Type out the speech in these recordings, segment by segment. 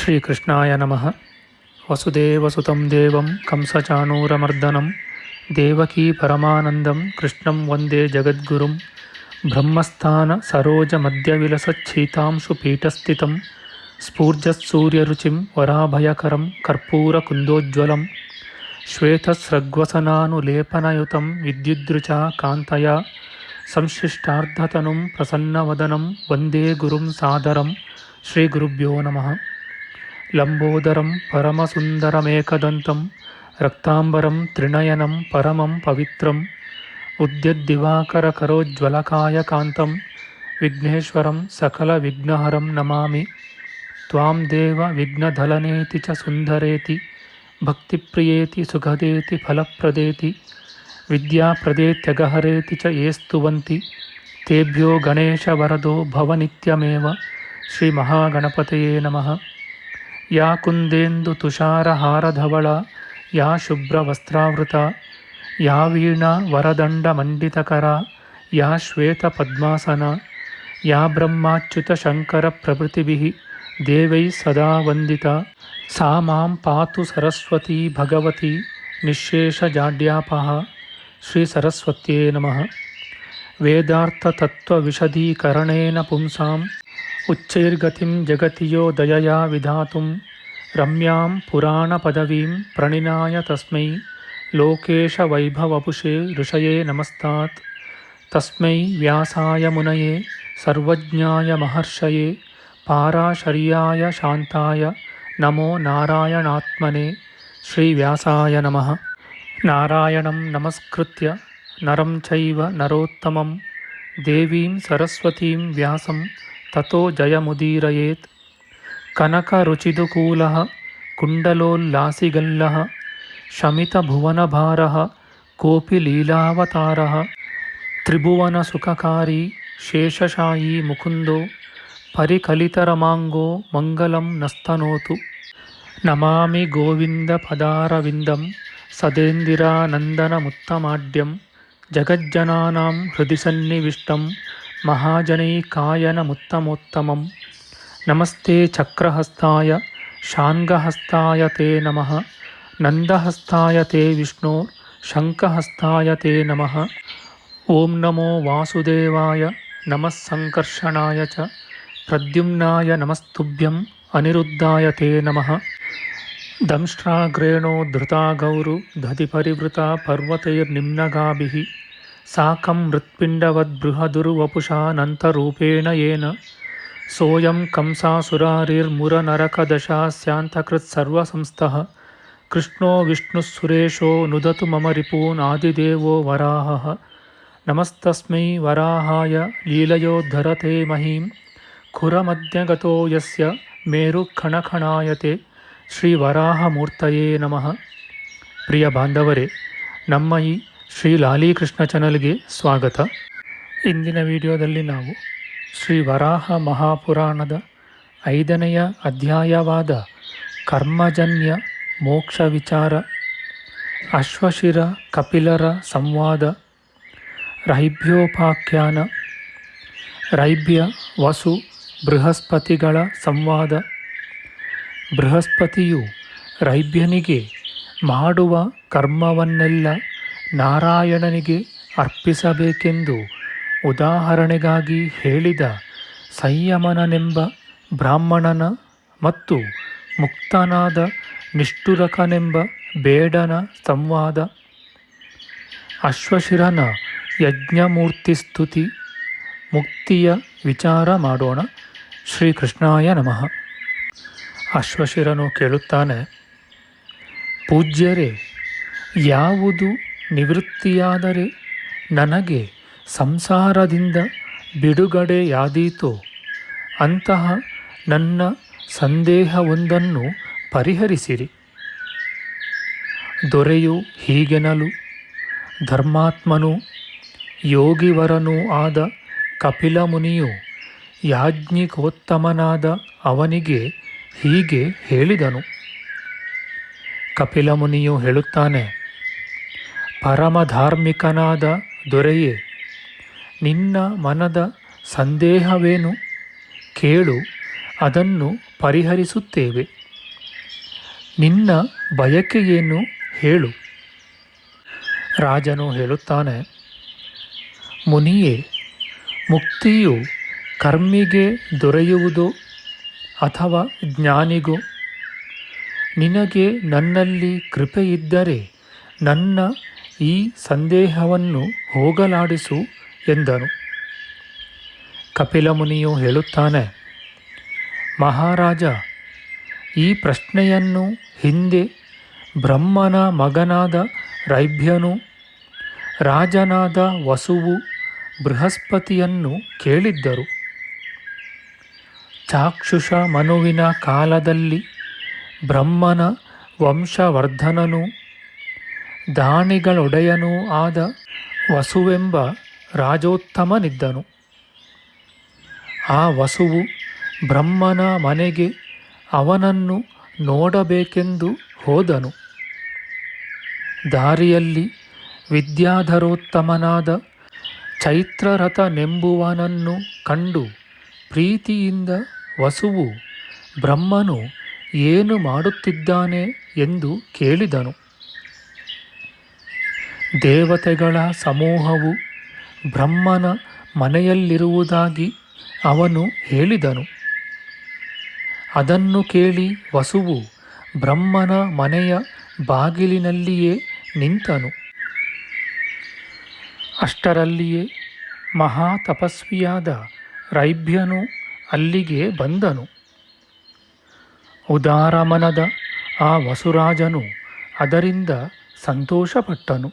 ಶ್ರೀಕೃಷ್ಣಾಯ ನಮಃ. ವಸುದೇವಸುತಂ ದೇವಂ ಕಂಸಚಾಣೂರಮರ್ದನಂ ದೇವಕೀ ಪರಮಾನಂದಂ ಕೃಷ್ಣಂ ವಂದೇ ಜಗದ್ಗುರುಂ. ಬ್ರಹ್ಮಸ್ಥಾನ ಸರೋಜ ಮಧ್ಯವಿಲಸಚ್ಛೀತಾಂಶು ಪೀಠಸ್ಥಿತಂ ಸ್ಫೂರ್ಜತ್ಸೂರ್ಯರುಚಿಂ ವರಾಭಯಕರಂ ಕರ್ಪೂರಕುಂದೋಜ್ವಲಂ ಶ್ವೇತಸ್ರಗ್ವಸನಾನುಲೇಪನಯುತಂ ವಿದ್ಯುದ್ರುಚಾ ಕಾಂತಯಾ ಸಂಶ್ಲಿಷ್ಟಾರ್ಧತನುಂ ಪ್ರಸನ್ನವದನಂ ವಂದೇ ಗುರುಂ ಸಾದರಂ. ಶ್ರೀಗುರುಭ್ಯೋ ನಮಃ. ಲಂಬೋದರಂ ಪರಮಸುಂದರಮೇಕದಂತಂ ರಕ್ತಾಂಬರಂ ತ್ರಿನಯನಂ ಪರಮಂ ಪವಿತ್ರಂ ಉದ್ಯದ್ದಿವಾಕರಕರೋಜ್ವಲಕಾಯಕಾಂತಂ ವಿಘ್ನೇಶ್ವರಂ ಸಕಲವಿಘ್ನಹರಂ ನಮಾಮಿ. ತ್ವಾಂ ದೇವ ವಿಘ್ನಧಲನೇತಿ ಚ ಸುಂದರೇತಿ ಭಕ್ತಿಪ್ರಿಯೇತಿ ಸುಖದೇತಿ ಫಲಪ್ರದೇತಿ ವಿದ್ಯಾಪ್ರದೇತ್ಯಗಹರೇತಿ ಚ ಯೇ ಸ್ತುವಂತಿ ತೇಭ್ಯೋ ಗಣೇಶವರದೋ ಭವನಿತ್ಯಮೇವ. ಶ್ರೀಮಹಾಗಣಪತಯೇ ನಮಃ. ಯಾ ಕುಂದೇಂದು ತುಷಾರಹಾರಧವಳ ಯಾ ಶುಭ್ರವಸ್ತ್ರಾವೃತ ಯಾ ವೀಣಾ ವರದಂಡಮಂಡಿತಕರ ಯಾ ಶ್ವೇತಪದ್ಮಾಸನ ಯಾ ಬ್ರಹ್ಮಾಚ್ಯುತಶಂಕರಪ್ರಭೃತಿಭಿಃ ದೇವೈಃ ಸದಾ ವಂದಿತಾ ಸಾ ಮಾಂ ಪಾತು ಸರಸ್ವತೀ ಭಗವತಿ ನಿಶ್ಶೇಷಜಾಡ್ಯಾಪಃ. ಶ್ರೀ ಸರಸ್ವತ್ಯೇ ನಮಃ. ವೇದಾರ್ಥತತ್ವವಿಶದೀಕರಣೇನ ಪುಂಸಾಂ ಉಚ್ಚೈರ್ಗತಿಂ ಜಗತಿ ಯೋ ದಯಯಾ ವಿಧಾತುಂ ರಮ್ಯಾಂ ಪುರಾಣಪದವೀಂ ಪ್ರಣಿನಾಯ ತಸ್ಮೈ ಲೋಕೇಶವೈಭವಪುಷೇ ಋಷಯೇ ನಮಸ್ತಾತ್. ತಸ್ಮೈ ವ್ಯಾಸಾಯ ಮುನಯೇ ಸರ್ವಜ್ಞಾಯ ಮಹರ್ಷಯೇ ಪಾರಾಶರ್ಯಾಯ ಶಾಂತಾಯ ನಮೋ ನಾರಾಯಣಾತ್ಮನೇ. ಶ್ರೀವ್ಯಾಸಾಯ ನಮಃ. ನಾರಾಯಣಂ ನಮಸ್ಕೃತ್ಯ ನರಂ ಚೈವ ನರೋತ್ತಮಂ ದೇವೀಂ ಸರಸ್ವತೀಂ ವ್ಯಾಸಂ ತತೋ ಜಯಮುದೀರಯೇತ್. ಕನಕರುಚಿದುಕೂಲಃ ಕುಂಡಲೋಲ್ಲಾಸಿಗಲ್ಲಃ ಶಮಿತಭುವನಭಾರಃ ಕೋಪಿ ಲೀಲಾವತಾರಃ ತ್ರಿಭುವನಸುಖಕಾರಿ ಶೇಷಶಾಯೀ ಮುಕುಂದೋ ಪರಿಕಲಿತರಮಾಂಗೋ ಮಂಗಲಂ ನಸ್ತನೋತು. ನಮಾಮಿ ಗೋವಿಂದಪದಾರವಿಂದಂ ಸದೇಂದಿರಾನಂದನಮುತ್ತಮಾಡ್ಯಂ ಜಗಜ್ಜನಾನಾಂ ಹೃದಿ ಸನ್ನಿವಿಷ್ಟಂ ಮಹಾಜನೈಕಾಯನಮುತ್ತಮೋತ್ತಮಂ. ನಮಸ್ತೆ ಚಕ್ರಹಸ್ತಾಯ ಶಾಂಗಹಸ್ತಾಯ ತೇ ನಮಃ. ನಂದಹಸ್ತಾಯ ತೇ ವಿಷ್ಣೋ ಶಂಖಹಸ್ತಾಯ ತೇ ನಮಃ. ಓಂ ನಮೋ ವಾಸುದೇವಾಯ ನಮಃ ಸಂಕರ್ಷಣಾಯ ಚ ಪ್ರದ್ಯುಮ್ನಾಯ ನಮಸ್ತುಭ್ಯಂ ಅನಿರುದ್ಧಾಯ ತೇ ನಮಃ. ದಂಷ್ಟ್ರಾಗ್ರೇಣೋ ಧೃತಾ ಗೌರು ದಧಿಪರಿವೃತಾ ಪರ್ವತೈರ್ನಿಮ್ನಗಾಭಿಃ ಸಾಕಂ ಮೃತ್ಪಿಂಡವದ್ಬೃಹದುರ್ವಪುಷಾನಂತರೂಪೇಣ ಯೇನ ಸೋಯಂ ಕಂಸಾಸುರಾರಿರ್ಮುರನರಕದಶಾಸ್ಯಾಂತಕೃತ್ಸರ್ವಸಂಸ್ಥಃ ಕೃಷ್ಣೋ ವಿಷ್ಣುಃಸುರೇಶೋ ನುದತು ಮಮ ರಿಪೂನ್ ಆದಿದೇವೋ ವರಾಹಃ. ನಮಸ್ತಸ್ಮೈ ವರಾಹಾಯ ಲೀಲಯೋದ್ಧರತೆ ಮಹೀಂ ಖುರಮಧ್ಯಗತೋ ಯಸ್ಯ ಮೇರುಖಣಖಣಾಯತೆ. ಶ್ರೀ ವರಾಹಮೂರ್ತಯೇ ನಮಃ. ಪ್ರಿಯ ಬಾಂಧವರೇ, ನಮ್ಮ ಈ ಶ್ರೀ ಲಾಲೀಕೃಷ್ಣ ಚಾನಲ್ಗೆ ಸ್ವಾಗತ. ಇಂದಿನ ವಿಡಿಯೋದಲ್ಲಿ ನಾವು ಶ್ರೀ ವರಾಹ ಮಹಾಪುರಾಣದ 5ನೆಯ ಅಧ್ಯಾಯವಾದ ಕರ್ಮಜನ್ಯ ಮೋಕ್ಷ ವಿಚಾರ, ಅಶ್ವಶಿರ ಕಪಿಲರ ಸಂವಾದ, ರೈಭ್ಯೋಪಾಖ್ಯಾನ, ರೈಭ್ಯ ವಸು ಬೃಹಸ್ಪತಿಗಳ ಸಂವಾದ, ಬೃಹಸ್ಪತಿಯು ರೈಭ್ಯನಿಗೆ ಮಾಡುವ ಕರ್ಮವನ್ನೆಲ್ಲ ನಾರಾಯಣನಿಗೆ ಅರ್ಪಿಸಬೇಕೆಂದು ಉದಾಹರಣೆಗಾಗಿ ಹೇಳಿದ ಸಂಯಮನನೆಂಬ ಬ್ರಾಹ್ಮಣನ ಮತ್ತು ಮುಕ್ತನಾದ ನಿಷ್ಠುರಕನೆಂಬ ಬೇಡನ ಸಂವಾದ, ಅಶ್ವಶಿರನ ಯಜ್ಞಮೂರ್ತಿಸ್ತುತಿ, ಮುಕ್ತಿಯ ವಿಚಾರ ಮಾಡೋಣ. ಶ್ರೀಕೃಷ್ಣಾಯ ನಮಃ. ಅಶ್ವಶಿರನು ಕೇಳುತ್ತಾನೆ, ಪೂಜ್ಯರೇ, ಯಾವುದು ನಿವೃತ್ತಿಯಾದರೆ ನನಗೆ ಸಂಸಾರದಿಂದ ಬಿಡುಗಡೆಯಾದೀತೋ ಅಂತಹ ನನ್ನ ಸಂದೇಹವೊಂದನ್ನು ಪರಿಹರಿಸಿರಿ. ದೊರೆಯು ಹೀಗೆನಲು ಧರ್ಮಾತ್ಮನೂ ಯೋಗಿವರನೂ ಆದ ಕಪಿಲ ಮುನಿಯು ಯಾಜ್ಞಿಕೋತ್ತಮನಾದ ಅವನಿಗೆ ಹೀಗೆ ಹೇಳಿದನು. ಕಪಿಲ ಮುನಿಯು ಹೇಳುತ್ತಾನೆ, ಪರಮಧಾರ್ಮಿಕನಾದ ದೊರೆಯೇ, ನಿನ್ನ ಮನದ ಸಂದೇಹವೇನು? ಕೇಳು, ಅದನ್ನು ಪರಿಹರಿಸುತ್ತೇವೆ. ನಿನ್ನ ಬಯಕೆಯೇನು ಹೇಳು. ರಾಜನು ಹೇಳುತ್ತಾನೆ, ಮುನಿಯೇ, ಮುಕ್ತಿಯು ಕರ್ಮಿಗೆ ದೊರೆಯುವುದೋ ಅಥವಾ ಜ್ಞಾನಿಗೋ? ನಿನಗೆ ನನ್ನಲ್ಲಿ ಕೃಪೆಯಿದ್ದರೆ ನನ್ನ ಈ ಸಂದೇಹವನ್ನು ಹೋಗಲಾಡಿಸು ಎಂದನು. ಕಪಿಲ ಮುನಿಯು ಹೇಳುತ್ತಾನೆ, ಮಹಾರಾಜ, ಈ ಪ್ರಶ್ನೆಯನ್ನು ಹಿಂದೆ ಬ್ರಹ್ಮನ ಮಗನಾದ ರೈಭ್ಯನು ರಾಜನಾದ ವಸುವು ಬೃಹಸ್ಪತಿಯನ್ನು ಕೇಳಿದ್ದರು. ಚಾಕ್ಷುಷ ಮನುವಿನ ಕಾಲದಲ್ಲಿ ಬ್ರಹ್ಮನ ವಂಶವರ್ಧನನೂ ದಾನಿಗಳೊಡೆಯನೂ ಆದ ವಸುವೆಂಬ ರಾಜೋತ್ತಮನಿದ್ದನು. ಆ ವಸುವು ಬ್ರಹ್ಮನ ಮನೆಗೆ ಅವನನ್ನು ನೋಡಬೇಕೆಂದು ಹೋದನು. ದಾರಿಯಲ್ಲಿ ವಿದ್ಯಾಧರೋತ್ತಮನಾದ ಚೈತ್ರರಥನೆಂಬುವನನ್ನು ಕಂಡು ಪ್ರೀತಿಯಿಂದ ವಸುವು ಬ್ರಹ್ಮನು ಏನು ಮಾಡುತ್ತಿದ್ದಾನೆ ಎಂದು ಕೇಳಿದನು. ದೇವತೆಗಳ ಸಮೂಹವು ಬ್ರಹ್ಮನ ಮನೆಯಲ್ಲಿರುವುದಾಗಿ ಅವನು ಹೇಳಿದನು. ಅದನ್ನು ಕೇಳಿ ವಸುವು ಬ್ರಹ್ಮನ ಮನೆಯ ಬಾಗಿಲಿನಲ್ಲಿಯೇ ನಿಂತನು. ಅಷ್ಟರಲ್ಲಿಯೇ ಮಹಾತಪಸ್ವಿಯಾದ ರೈಭ್ಯನು ಅಲ್ಲಿಗೆ ಬಂದನು. ಉದಾರಮನದ ಆ ವಸುರಾಜನು ಅದರಿಂದ ಸಂತೋಷಪಟ್ಟನು.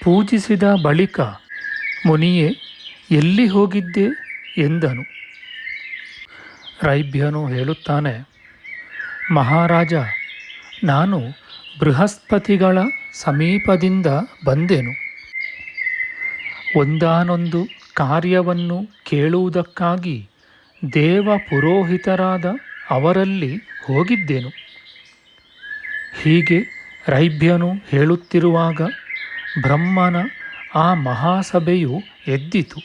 ಪೂಜಿಸಿದ ಬಳಿಕ, ಮುನಿಯೇ, ಎಲ್ಲಿ ಹೋಗಿದ್ದೆ ಎಂದನು. ರೈಭ್ಯನು ಹೇಳುತ್ತಾನೆ, ಮಹಾರಾಜ, ನಾನು ಬೃಹಸ್ಪತಿಗಳ ಸಮೀಪದಿಂದ ಬಂದೆನು. ಒಂದಾನೊಂದು ಕಾರ್ಯವನ್ನು ಕೇಳುವುದಕ್ಕಾಗಿ ದೇವ ಪುರೋಹಿತರಾದ ಅವರಲ್ಲಿ ಹೋಗಿದ್ದೆನು. ಹೀಗೆ ರೈಭ್ಯನು ಹೇಳುತ್ತಿರುವಾಗ ಬ್ರಹ್ಮನ ಆ ಮಹಾಸಭೆಯು ಎದ್ದಿತು.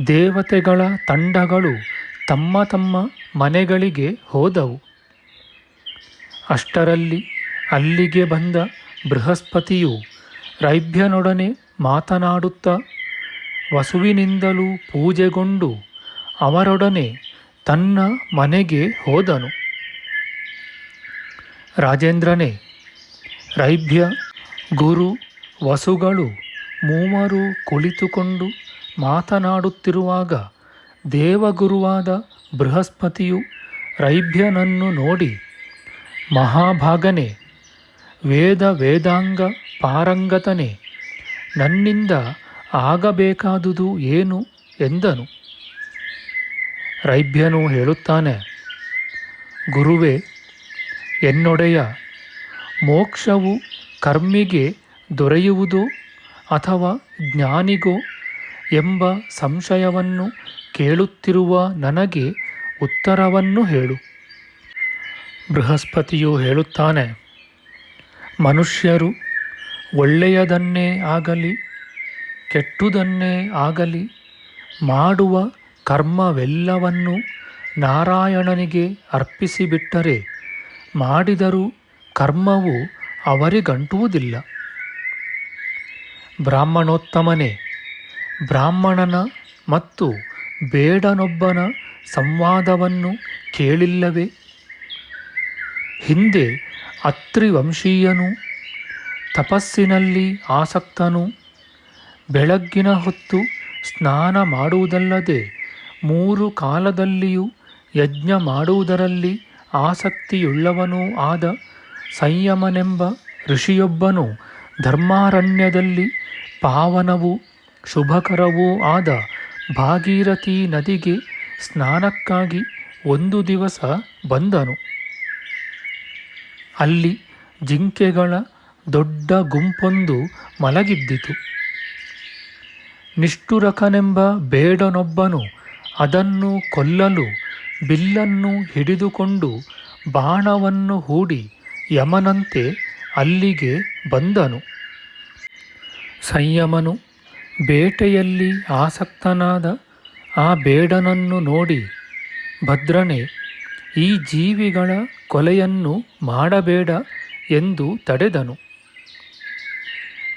ದೇವತೆಗಳ ತಂಡಗಳು ತಮ್ಮ ತಮ್ಮ ಮನೆಗಳಿಗೆ ಹೋದವು. ಅಷ್ಟರಲ್ಲಿ ಅಲ್ಲಿಗೆ ಬಂದ ಬೃಹಸ್ಪತಿಯು ರೈಭ್ಯನೊಡನೆ ಮಾತನಾಡುತ್ತಾ ವಸುವಿನಿಂದಲೂ ಪೂಜೆಗೊಂಡು ಅವರೊಡನೆ ತನ್ನ ಮನೆಗೆ ಹೋದನು. ರಾಜೇಂದ್ರನೇ, ರೈಭ್ಯ, ಗುರು, ವಸುಗಳು ಮೂವರು ಕುಳಿತುಕೊಂಡು ಮಾತನಾಡುತ್ತಿರುವಾಗ ದೇವಗುರುವಾದ ಬೃಹಸ್ಪತಿಯು ರೈಭ್ಯನನ್ನು ನೋಡಿ, ಮಹಾಭಾಗನೇ, ವೇದಾಂಗ ಪಾರಂಗತನೇ, ನನ್ನಿಂದ ಆಗಬೇಕಾದುದು ಏನು ಎಂದನು. ರೈಭ್ಯನು ಹೇಳುತ್ತಾನೆ, ಗುರುವೇ, ಎನ್ನೊಡೆಯ, ಮೋಕ್ಷವು ಕರ್ಮಿಗೆ ದೊರೆಯುವುದೋ ಅಥವಾ ಜ್ಞಾನಿಗೋ ಎಂಬ ಸಂಶಯವನ್ನು ಕೇಳುತ್ತಿರುವ ನನಗೆ ಉತ್ತರವನ್ನು ಹೇಳು. ಬೃಹಸ್ಪತಿಯು ಹೇಳುತ್ತಾನೆ, ಮನುಷ್ಯರು ಒಳ್ಳೆಯದನ್ನೇ ಆಗಲಿ ಕೆಟ್ಟುದನ್ನೇ ಆಗಲಿ ಮಾಡುವ ಕರ್ಮವೆಲ್ಲವನ್ನೂ ನಾರಾಯಣನಿಗೆ ಅರ್ಪಿಸಿಬಿಟ್ಟರೆ ಮಾಡಿದರೂ ಕರ್ಮವು ಅವರಿಗಂಟುವುದಿಲ್ಲ. ಬ್ರಾಹ್ಮಣೋತ್ತಮನೇ, ಬ್ರಾಹ್ಮಣನ ಮತ್ತು ಬೇಡನೊಬ್ಬನ ಸಂವಾದವನ್ನು ಕೇಳಿಲ್ಲವೇ? ಹಿಂದೆ ಅತ್ರಿವಂಶೀಯನು ತಪಸ್ಸಿನಲ್ಲಿ ಆಸಕ್ತನು, ಬೆಳಗ್ಗಿನ ಹೊತ್ತು ಸ್ನಾನ ಮಾಡುವುದಲ್ಲದೆ 3 ಕಾಲದಲ್ಲಿಯೂ ಯಜ್ಞ ಮಾಡುವುದರಲ್ಲಿ ಆಸಕ್ತಿಯುಳ್ಳವನೂ ಆದ ಸಂಯಮನೆಂಬ ಋಷಿಯೊಬ್ಬನು ಧರ್ಮಾರಣ್ಯದಲ್ಲಿ ಪಾವನವೂ ಶುಭಕರವೂ ಆದ ಭಾಗೀರಥಿ ನದಿಗೆ ಸ್ನಾನಕ್ಕಾಗಿ ಒಂದು ದಿವಸ ಬಂದನು. ಅಲ್ಲಿ ಜಿಂಕೆಗಳ ದೊಡ್ಡ ಗುಂಪೊಂದು ಮಲಗಿದ್ದಿತು. ನಿಷ್ಠುರಕನೆಂಬ ಬೇಡನೊಬ್ಬನು ಅದನ್ನು ಕೊಲ್ಲಲು ಬಿಲ್ಲನ್ನು ಹಿಡಿದುಕೊಂಡು ಬಾಣವನ್ನು ಹೂಡಿ ಯಮನಂತೆ ಅಲ್ಲಿಗೆ ಬಂದನು. ಸಂಯಮನು ಬೇಟೆಯಲ್ಲಿ ಆಸಕ್ತನಾದ ಆ ಬೇಡನನ್ನು ನೋಡಿ ಭದ್ರನೇ, ಈ ಜೀವಿಗಳ ಕೊಲೆಯನ್ನು ಮಾಡಬೇಡ ಎಂದು ತಡೆದನು.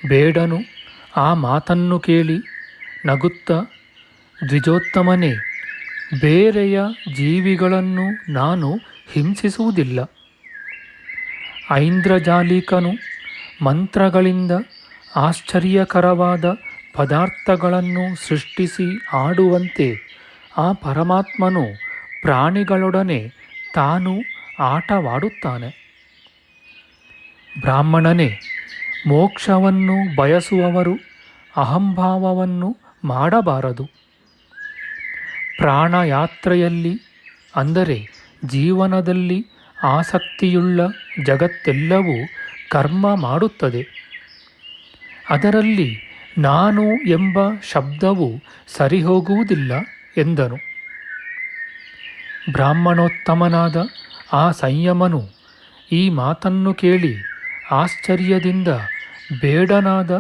ಬೇಡನು ಆ ಮಾತನ್ನು ಕೇಳಿ ನಗುತ್ತಾ, ದ್ವಿಜೋತ್ತಮನೇ, ಬೇರೆಯ ಜೀವಿಗಳನ್ನು ನಾನು ಹಿಂಸಿಸುವುದಿಲ್ಲ. ಐಂದ್ರಜಾಲಿಕನು ಮಂತ್ರಗಳಿಂದ ಆಶ್ಚರ್ಯಕರವಾದ ಪದಾರ್ಥಗಳನ್ನು ಸೃಷ್ಟಿಸಿ ಆಡುವಂತೆ ಆ ಪರಮಾತ್ಮನು ಪ್ರಾಣಿಗಳೊಡನೆ ತಾನು ಆಟವಾಡುತ್ತಾನೆ. ಬ್ರಾಹ್ಮಣನೇ, ಮೋಕ್ಷವನ್ನು ಬಯಸುವವರು ಅಹಂಭಾವವನ್ನು ಮಾಡಬಾರದು. ಪ್ರಾಣಯಾತ್ರೆಯಲ್ಲಿ ಅಂದರೆ ಜೀವನದಲ್ಲಿ ಆಸಕ್ತಿಯುಳ್ಳ ಜಗತ್ತೆಲ್ಲವೂ ಕರ್ಮ ಮಾಡುತ್ತದೆ. ಅದರಲ್ಲಿ ನಾನು ಎಂಬ ಶಬ್ದವು ಸರಿಹೋಗುವುದಿಲ್ಲ ಎಂದನು. ಬ್ರಾಹ್ಮಣೋತ್ತಮನಾದ ಆ ಸಂಯಮನು ಈ ಮಾತನ್ನು ಕೇಳಿ ಆಶ್ಚರ್ಯದಿಂದ ಬೇಡನಾದ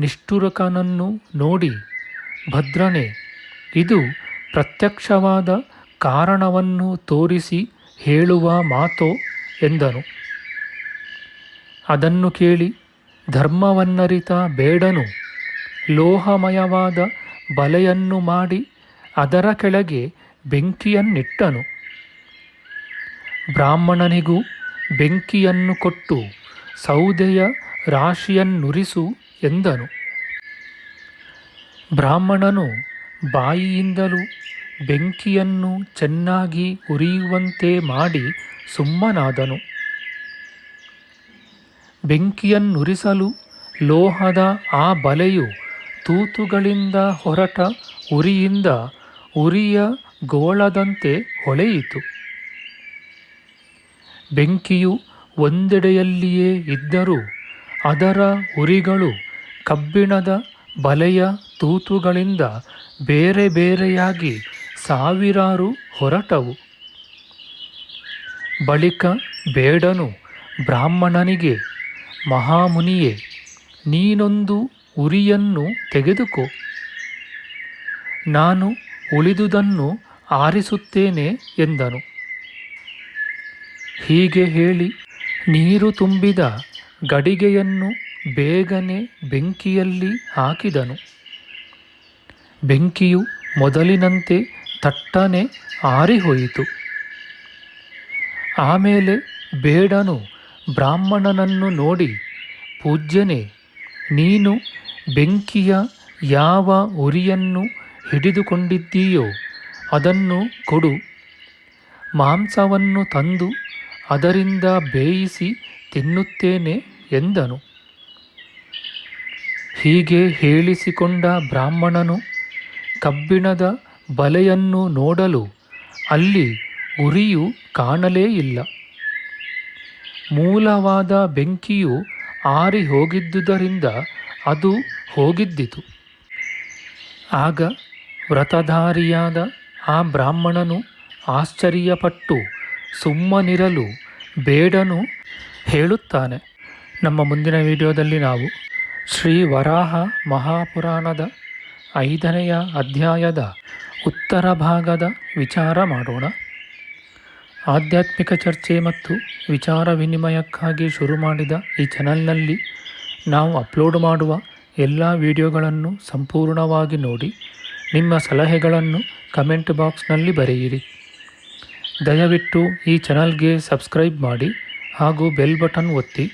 ನಿಷ್ಠುರಕನನ್ನು ನೋಡಿ, ಭದ್ರನೇ, ಇದು ಪ್ರತ್ಯಕ್ಷವಾದ ಕಾರಣವನ್ನು ತೋರಿಸಿ ಹೇಳುವ ಮಾತೋ ಎಂದನು. ಅದನ್ನು ಕೇಳಿ ಧರ್ಮವನ್ನರಿತ ಬೇಡನು ಲೋಹಮಯವಾದ ಬಲೆಯನ್ನು ಮಾಡಿ ಅದರ ಕೆಳಗೆ ಬೆಂಕಿಯನ್ನಿಟ್ಟನು. ಬ್ರಾಹ್ಮಣನಿಗೂ ಬೆಂಕಿಯನ್ನು ಕೊಟ್ಟು ಸೌದೆಯ ರಾಶಿಯನ್ನುರಿಸು ಎಂದನು. ಬ್ರಾಹ್ಮಣನು ಬಾಯಿಯಿಂದಲೂ ಬೆಂಕಿಯನ್ನು ಚೆನ್ನಾಗಿ ಉರಿಯುವಂತೆ ಮಾಡಿ ಸುಮ್ಮನಾದನು. ಬೆಂಕಿಯನ್ನುರಿಸಲು ಲೋಹದ ಆ ಬಲೆಯು ತೂತುಗಳಿಂದ ಹೊರಟ ಉರಿಯಿಂದ ಉರಿಯ ಗೋಳದಂತೆ ಹೊಳೆಯಿತು. ಬೆಂಕಿಯು ಒಂದೆಡೆಯಲ್ಲಿಯೇ ಇದ್ದರೂ ಅದರ ಉರಿಗಳು ಕಬ್ಬಿಣದ ಬಲೆಯ ತೂತುಗಳಿಂದ ಬೇರೆ ಬೇರೆಯಾಗಿ ಸಾವಿರಾರು ಹೊರಟವು. ಬಳಿಕ ಬೇಡನು ಬ್ರಾಹ್ಮಣನಿಗೆ, ಮಹಾಮುನಿಯೇ, ನೀನೊಂದು ಉರಿಯನ್ನು ತೆಗೆದುಕೋ, ನಾನು ಉಳಿದುದನ್ನು ಆರಿಸುತ್ತೇನೆ ಎಂದನು. ಹೀಗೆ ಹೇಳಿ ನೀರು ತುಂಬಿದ ಗಡಿಗೆಯನ್ನು ಬೇಗನೆ ಬೆಂಕಿಯಲ್ಲಿ ಹಾಕಿದನು. ಬೆಂಕಿಯು ಮೊದಲಿನಂತೆ ತಟ್ಟನೆ ಆರಿಹೋಯಿತು. ಆಮೇಲೆ ಬೇಡನು ಬ್ರಾಹ್ಮಣನನ್ನು ನೋಡಿ, ಪೂಜ್ಯನೇ, ನೀನು ಬೆಂಕಿಯ ಯಾವ ಉರಿಯನ್ನು ಹಿಡಿದುಕೊಂಡಿದ್ದೀಯೋ ಅದನ್ನು ಕೊಡು, ಮಾಂಸವನ್ನು ತಂದು ಅದರಿಂದ ಬೇಯಿಸಿ ತಿನ್ನುತ್ತೇನೆ ಎಂದನು. ಹೀಗೆ ಹೇಳಿಸಿಕೊಂಡ ಬ್ರಾಹ್ಮಣನು ಕಬ್ಬಿಣದ ಬಲೆಯನ್ನು ನೋಡಲು ಅಲ್ಲಿ ಉರಿಯು ಕಾಣಲೇ ಇಲ್ಲ. ಮೂಲವಾದ ಬೆಂಕಿಯು ಆರಿ ಹೋಗಿದ್ದುದರಿಂದ ಅದು ಹೋಗಿದ್ದಿತು. ಆಗ ವ್ರತಧಾರಿಯಾದ ಆ ಬ್ರಾಹ್ಮಣನು ಆಶ್ಚರ್ಯಪಟ್ಟು ಸುಮ್ಮನಿರಲು ಬೇಡನು ಹೇಳುತ್ತಾನೆ. ನಮ್ಮ ಮುಂದಿನ ವಿಡಿಯೋದಲ್ಲಿ ನಾವು ಶ್ರೀ ವರಾಹ ಮಹಾಪುರಾಣದ 5ನೆಯ ಅಧ್ಯಾಯದ ಉತ್ತರ ಭಾಗದ ವಿಚಾರ ಮಾಡೋಣ. ಆಧ್ಯಾತ್ಮಿಕ ಚರ್ಚೆ ಮತ್ತು ವಿಚಾರ ವಿನಿಮಯಕ್ಕಾಗಿ ಶುರು ಮಾಡಿದ ಈ ಚಾನಲ್ನಲ್ಲಿ ನಾವು ಅಪ್ಲೋಡ್ ಮಾಡುವ ಎಲ್ಲ ವಿಡಿಯೋಗಳನ್ನು ಸಂಪೂರ್ಣವಾಗಿ ನೋಡಿ ನಿಮ್ಮ ಸಲಹೆಗಳನ್ನು ಕಮೆಂಟ್ ಬಾಕ್ಸ್ನಲ್ಲಿ ಬರೆಯಿರಿ. ದಯವಿಟ್ಟು ಈ ಚಾನಲ್ಗೆ ಸಬ್ಸ್ಕ್ರೈಬ್ ಮಾಡಿ ಹಾಗೂ ಬೆಲ್ ಬಟನ್ ಒತ್ತಿ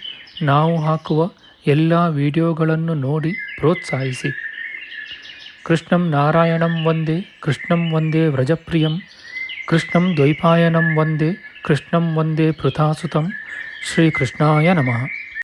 ನಾವು ಹಾಕುವ ಎಲ್ಲ ವಿಡಿಯೋಗಳನ್ನು ನೋಡಿ ಪ್ರೋತ್ಸಾಹಿಸಿ. ಕೃಷ್ಣಂ ನಾರಾಯಣಂ ವಂದೇ, ಕೃಷ್ಣಂ ವಂದೇ ವ್ರಜಪ್ರಿಯಂ, ಕೃಷ್ಣಂ ದ್ವೈಪಾಯನಂ ವಂದೇ, ಕೃಷ್ಣಂ ವಂದೇ ಪೃಥಾಸುತಂ. ಶ್ರೀಕೃಷ್ಣಾಯ ನಮಃ.